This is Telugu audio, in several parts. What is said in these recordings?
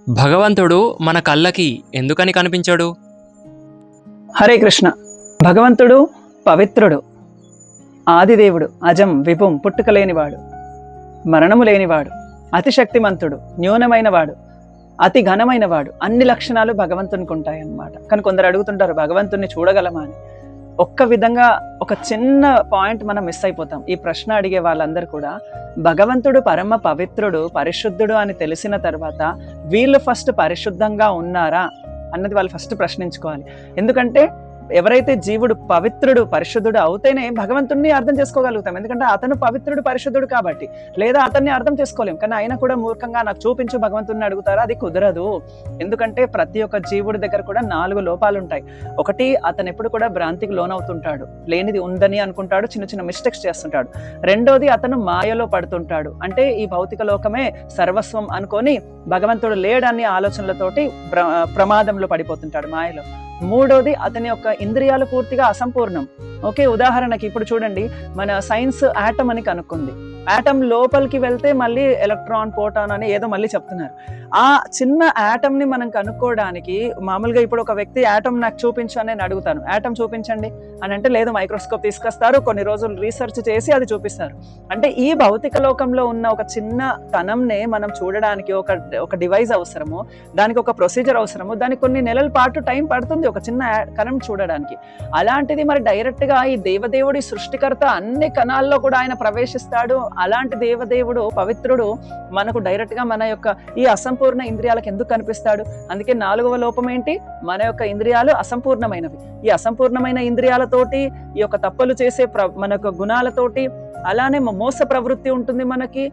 భగవంతుడు మన కళ్ళకి ఎందుకని కనిపించాడు? హరే కృష్ణ. భగవంతుడు పవిత్రుడు, ఆదిదేవుడు, అజం విభుం, పుట్టుక లేనివాడు, మరణము లేనివాడు, అతి శక్తిమంతుడు, న్యూనమైనవాడు, అతి ఘనమైనవాడు. అన్ని లక్షణాలు భగవంతునికి ఉంటాయి అన్నమాట. కానీ కొందరు అడుగుతుంటారు భగవంతుణ్ణి చూడగలమా అని. ఒక్క విధంగా ఒక చిన్న పాయింట్ మనం మిస్ అయిపోతాం. ఈ ప్రశ్న అడిగే వాళ్ళందరూ కూడా భగవంతుడు పరమ పవిత్రుడు, పరిశుద్ధుడు అని తెలిసిన తర్వాత వీళ్ళు ఫస్ట్ పరిశుద్ధంగా ఉన్నారా అన్నది వాళ్ళు ఫస్ట్ ప్రశ్నించుకోవాలి. ఎందుకంటే ఎవరైతే జీవుడు పవిత్రుడు, పరిశుద్ధుడు అవుతేనే భగవంతుడిని అర్థం చేసుకోగలుగుతాం. ఎందుకంటే అతను పవిత్రుడు, పరిశుద్ధుడు కాబట్టి. లేదా అతన్ని అర్థం చేసుకోలేం. కానీ ఆయన కూడా మూర్ఖంగా నాకు చూపించు భగవంతుడిని అడుగుతారా? అది కుదరదు. ఎందుకంటే ప్రతి ఒక్క జీవుడి దగ్గర కూడా 4 లోపాలు ఉంటాయి. ఒకటి, అతను ఎప్పుడు కూడా భ్రాంతికి లోనవుతుంటాడు, లేనిది ఉందని అనుకుంటాడు, చిన్న చిన్న మిస్టేక్స్ చేస్తుంటాడు. రెండోది, అతను మాయలో పడుతుంటాడు. అంటే ఈ భౌతిక లోకమే సర్వస్వం అనుకొని భగవంతుడు లేడని ఆలోచనలతోటి ప్రమాదంలో పడిపోతుంటాడు, మాయలో. మూడోది, అతని యొక్క ఇంద్రియాలు పూర్తిగా అసంపూర్ణం. ఓకే, ఉదాహరణకి ఇప్పుడు చూడండి, మన సైన్స్ ఆటం అని కనుక్కుంది. ఆటం లోపలికి వెళ్తే మళ్ళీ ఎలక్ట్రాన్, ప్రోటాన్ అని ఏదో మళ్ళీ చెప్తున్నారు. ఆ చిన్న ఆటమ్ ని మనం కనుక్కోవడానికి మామూలుగా ఇప్పుడు ఒక వ్యక్తి ఆటమ్ నాకు చూపించు అని నేను అడుగుతాను, ఆటమ్ చూపించండి అని అంటే లేదు, మైక్రోస్కోప్ తీసుకొస్తారు, కొన్ని రోజులు రీసెర్చ్ చేసి అది చూపిస్తారు. అంటే ఈ భౌతిక లోకంలో ఉన్న ఒక చిన్న కణంనే మనం చూడడానికి ఒక డివైస్ అవసరము, దానికి ఒక ప్రొసీజర్ అవసరము, దానికి కొన్ని నెలల పాటు టైం పడుతుంది ఒక చిన్న కణం చూడడానికి. అలాంటిది మరి డైరెక్ట్ గా ఈ దేవదేవుడి సృష్టికర్త అన్ని కణాల్లో కూడా ఆయన ప్రవేశిస్తాడు. అలాంటి దేవదేవుడు పవిత్రుడు మనకు డైరెక్ట్ గా మన యొక్క ఈ అసంపూర్ణ ఇంద్రియాలకు ఎందుకు కనిపిస్తాడు? అందుకే 4వ లోపం ఏంటి? మన యొక్క ఇంద్రియాలు అసంపూర్ణమైనవి. ఈ అసంపూర్ణమైన ఇంద్రియాలతోటి, ఈ యొక్క తప్పులు చేసే మన యొక్క గుణాలతోటి, అలానే మోస ప్రవృత్తి ఉంటుంది మనకి.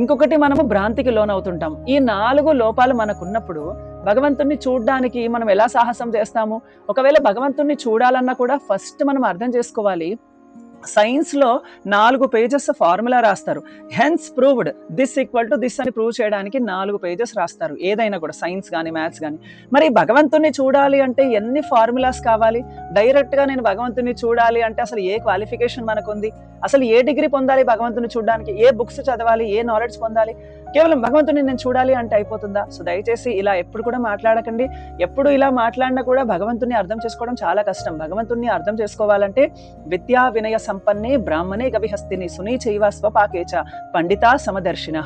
ఇంకొకటి, మనము భ్రాంతికి లోనవుతుంటాం. ఈ 4 లోపాలు మనకున్నప్పుడు భగవంతుణ్ణి చూడడానికి మనం ఎలా సాహసం చేస్తాము? ఒకవేళ భగవంతుణ్ణి చూడాలన్నా కూడా ఫస్ట్ మనం అర్థం చేసుకోవాలి, సైన్స్ లో 4 పేజెస్ ఫార్ములా రాస్తారు. Hence proved this equal to this అని ప్రూవ్ చేయడానికి 4 పేజెస్ రాస్తారు, ఏదైనా కూడా, సైన్స్ కానీ మ్యాథ్స్ కానీ. మరి భగవంతుని చూడాలి అంటే ఎన్ని ఫార్ములాస్ కావాలి? డైరెక్ట్ గా నేను భగవంతుని చూడాలి అంటే అసలు ఏ క్వాలిఫికేషన్ మనకుంది? అసలు ఏ డిగ్రీ పొందాలి భగవంతుని చూడడానికి? ఏ బుక్స్ చదవాలి? ఏ నాలెడ్జ్ పొందాలి? కేవలం భగవంతుని నేను చూడాలి అంటే అయిపోతుందా? సో దయచేసి ఇలా ఎప్పుడు కూడా మాట్లాడకండి. ఎప్పుడు ఇలా మాట్లాడినా కూడా భగవంతుని అర్థం చేసుకోవడం చాలా కష్టం. భగవంతుని అర్థం చేసుకోవాలంటే విద్యా వినయ సంపన్నే బ్రాహ్మణే గవిహస్తిని సునీ చైవ స్వపాకేచ పండితా సమదర్శిన.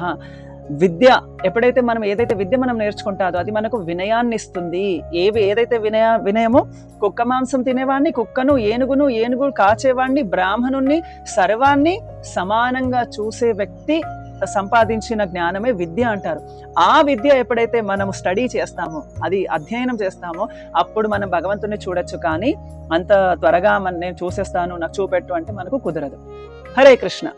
విద్య ఎప్పుడైతే మనం ఏదైతే విద్య మనం నేర్చుకుంటాదో అది మనకు వినయాన్ని ఇస్తుంది. ఏదైతే వినయమో, కుక్క మాంసం తినేవాడిని, కుక్కను, ఏనుగు కాచేవాడిని, బ్రాహ్మణుణ్ణి, సర్వాన్ని సమానంగా చూసే వ్యక్తి సంపాదించిన జ్ఞానమే విద్య అంటారు. ఆ విద్య ఎప్పుడైతే మనం స్టడీ చేస్తామో, అది అధ్యయనం చేస్తామో, అప్పుడు మనం భగవంతుని చూడొచ్చు. కానీ అంత త్వరగా నేను చూసేస్తాను, నాకు చూపెట్టు అంటే మనకు కుదరదు. హరే కృష్ణ.